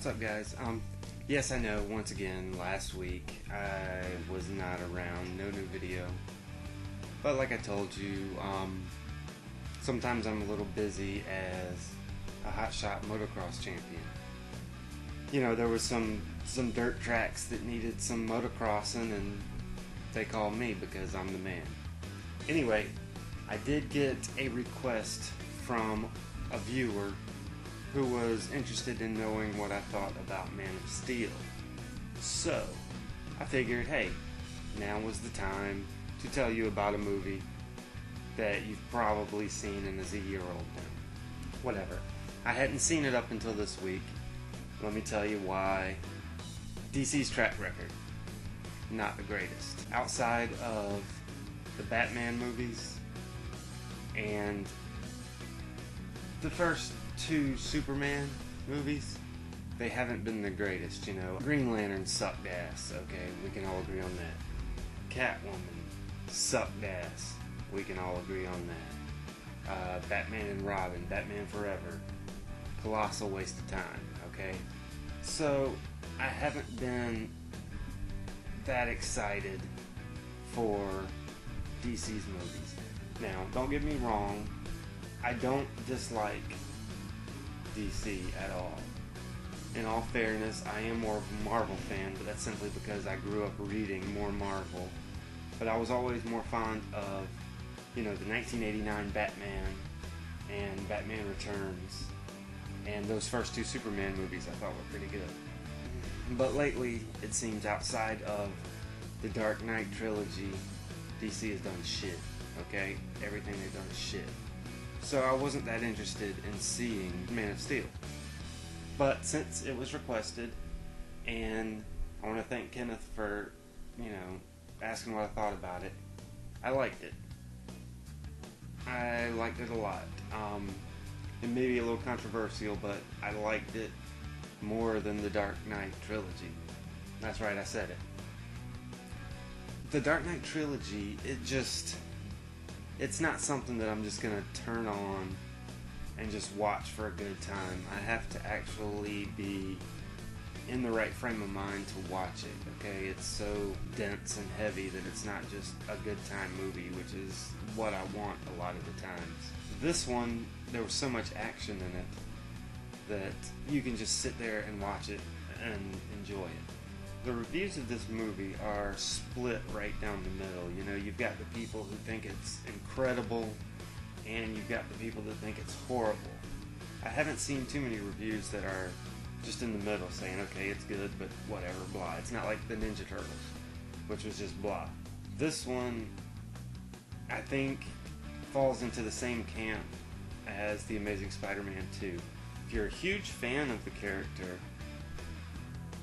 What's up, guys? Yes, I know, once again, last week I was not around, no new video. But like I told you, sometimes I'm a little busy as a hotshot motocross champion. You know, there was some dirt tracks that needed some motocrossing, and they called me because I'm the man. Anyway, I did get a request from a viewer who was interested in knowing what I thought about Man of Steel. So, I figured, hey, now was the time to tell you about a movie that you've probably seen and is a year old now. Whatever. I hadn't seen it up until this week. Let me tell you why. DC's track record, not the greatest. Outside of the Batman movies and the first two Superman movies, they haven't been the greatest, you know. Green Lantern sucked ass, okay, we can all agree on that. Catwoman sucked ass, we can all agree on that. Batman and Robin, Batman Forever, colossal waste of time, okay. So, I haven't been that excited for DC's movies. Now, don't get me wrong, I don't dislike DC at all. In all fairness, I am more of a Marvel fan, but that's simply because I grew up reading more Marvel. But I was always more fond of, you know, the 1989 Batman and Batman Returns, and those first two Superman movies I thought were pretty good. But lately, it seems outside of the Dark Knight trilogy, DC has done shit, okay? Everything they've done is shit. So I wasn't that interested in seeing Man of Steel. But since it was requested, and I want to thank Kenneth for, you know, asking what I thought about it, I liked it. I liked it a lot. It may be a little controversial, but I liked it more than the Dark Knight trilogy. That's right, I said it. The Dark Knight trilogy, it's not something that I'm just going to turn on and just watch for a good time. I have to actually be in the right frame of mind to watch it, okay? It's so dense and heavy that it's not just a good time movie, which is what I want a lot of the times. This one, there was so much action in it that you can just sit there and watch it and enjoy it. The reviews of this movie are split right down the middle. You know, you've got the people who think it's incredible, and you've got the people that think it's horrible. I haven't seen too many reviews that are just in the middle saying, okay, it's good, but whatever, blah. It's not like the Ninja Turtles, which was just blah. This one, I think, falls into the same camp as The Amazing Spider-Man 2. If you're a huge fan of the character,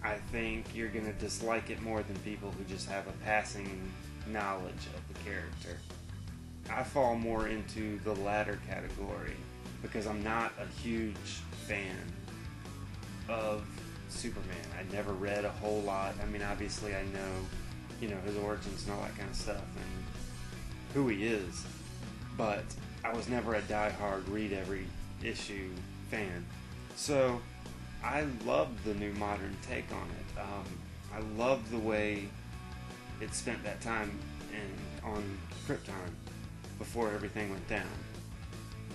I think you're going to dislike it more than people who just have a passing knowledge of the character. I fall more into the latter category because I'm not a huge fan of Superman. I never read a whole lot. I mean, obviously I know, you know, his origins and all that kind of stuff and who he is, but I was never a die-hard read every issue fan. So I loved the new modern take on it. I loved the way it spent that time on Krypton before everything went down.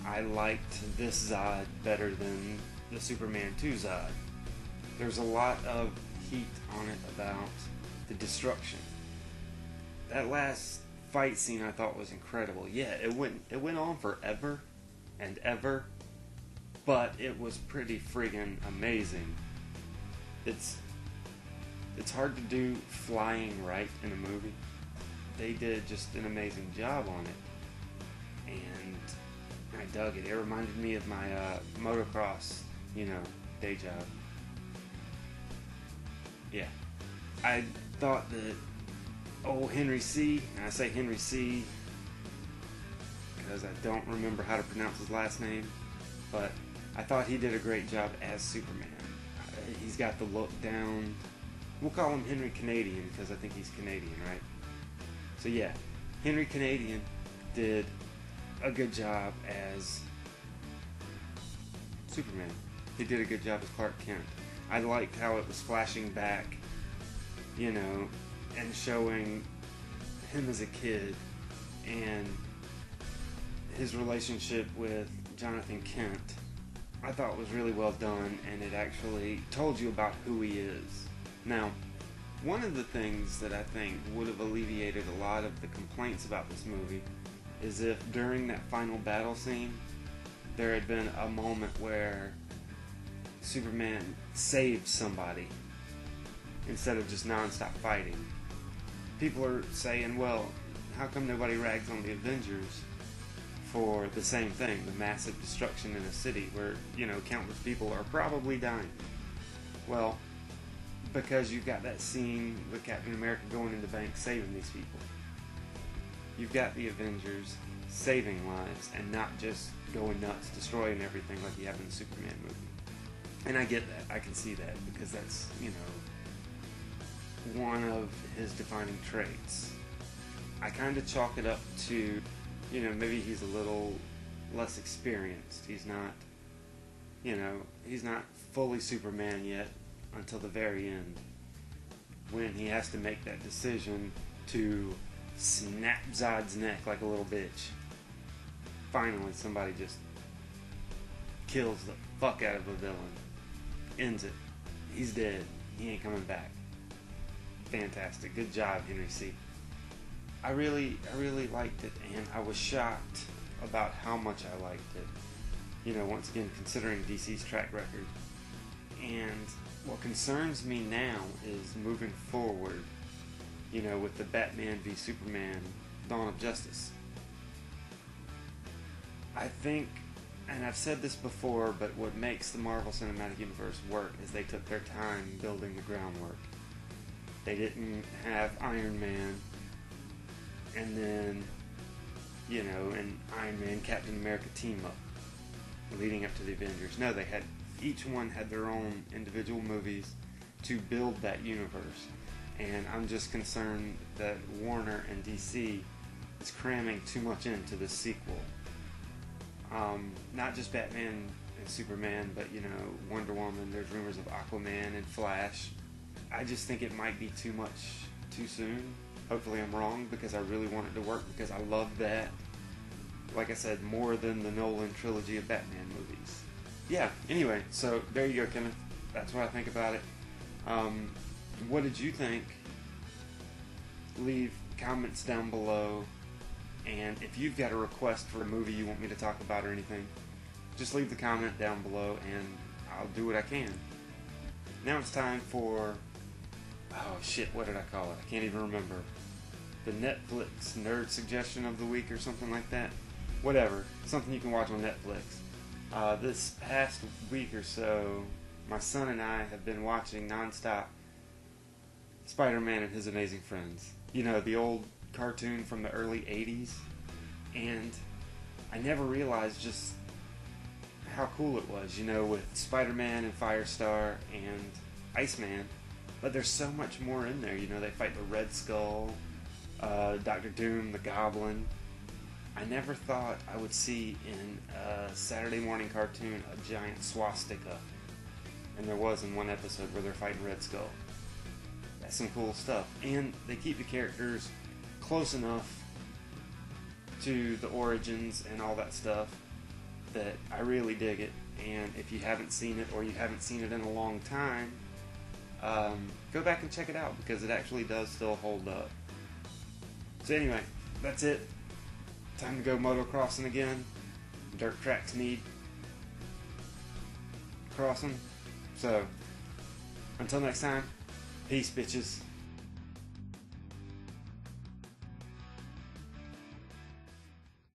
I liked this Zod better than the Superman 2 Zod. There's a lot of heat on it about the destruction. That last fight scene I thought was incredible. Yeah, it went on forever and ever, but it was pretty friggin' amazing. It's hard to do flying right in a movie. They did just an amazing job on it, and I dug it. It reminded me of my motocross, you know, day job. Yeah, I thought that old Henry C, and I say Henry C because I don't remember how to pronounce his last name, but I thought he did a great job as Superman. He's got the look down. We'll call him Henry Canadian because I think he's Canadian, right? So yeah, Henry Canadian did a good job as Superman. He did a good job as Clark Kent. I liked how it was flashing back, you know, and showing him as a kid and his relationship with Jonathan Kent. I thought was really well done, and it actually told you about who he is. Now, one of the things that I think would have alleviated a lot of the complaints about this movie is if during that final battle scene there had been a moment where Superman saved somebody instead of just non-stop fighting. People are saying, well, how come nobody rags on the Avengers for the same thing, the massive destruction in a city where, you know, countless people are probably dying? Well, because you've got that scene with Captain America going in the bank saving these people. You've got the Avengers saving lives and not just going nuts, destroying everything like you have in the Superman movie. And I get that. I can see that because that's, you know, one of his defining traits. I kind of chalk it up to, you know, maybe he's a little less experienced. He's not, you know, he's not fully Superman yet until the very end, when he has to make that decision to snap Zod's neck like a little bitch. Finally, somebody just kills the fuck out of a villain. Ends it. He's dead. He ain't coming back. Fantastic. Good job, Henry C. I really liked it, and I was shocked about how much I liked it. You know, once again, considering DC's track record. And what concerns me now is moving forward, you know, with the Batman v Superman Dawn of Justice. I think, and I've said this before, but what makes the Marvel Cinematic Universe work is they took their time building the groundwork. They didn't have Iron Man and then, you know, an Iron Man Captain America team up leading up to the Avengers. No, they had, each one had their own individual movies to build that universe. And I'm just concerned that Warner and DC is cramming too much into the sequel. Not just Batman and Superman, but, you know, Wonder Woman, there's rumors of Aquaman and Flash. I just think it might be too much too soon. Hopefully I'm wrong, because I really want it to work, because I love that. Like I said, more than the Nolan trilogy of Batman movies. Yeah, anyway, so there you go, Kenneth. That's what I think about it. What did you think? Leave comments down below. And if you've got a request for a movie you want me to talk about or anything, just leave the comment down below and I'll do what I can. Now it's time for, oh shit, what did I call it? I can't even remember. The Netflix nerd suggestion of the week or something like that. Whatever, something you can watch on Netflix. This past week or so, my son and I have been watching nonstop Spider-Man and His Amazing Friends. You know, the old cartoon from the early 80s. And I never realized just how cool it was, you know, with Spider-Man and Firestar and Iceman. But there's so much more in there. You know, they fight the Red Skull, Dr. Doom, the Goblin. I never thought I would see in a Saturday morning cartoon a giant swastika. And there was in one episode where they're fighting Red Skull. That's some cool stuff. And they keep the characters close enough to the origins and all that stuff that I really dig it. And if you haven't seen it, or you haven't seen it in a long time, go back and check it out, because it actually does still hold up. So anyway, that's it. Time to go motocrossing again. Dirt tracks need crossing. So, until next time, peace, bitches.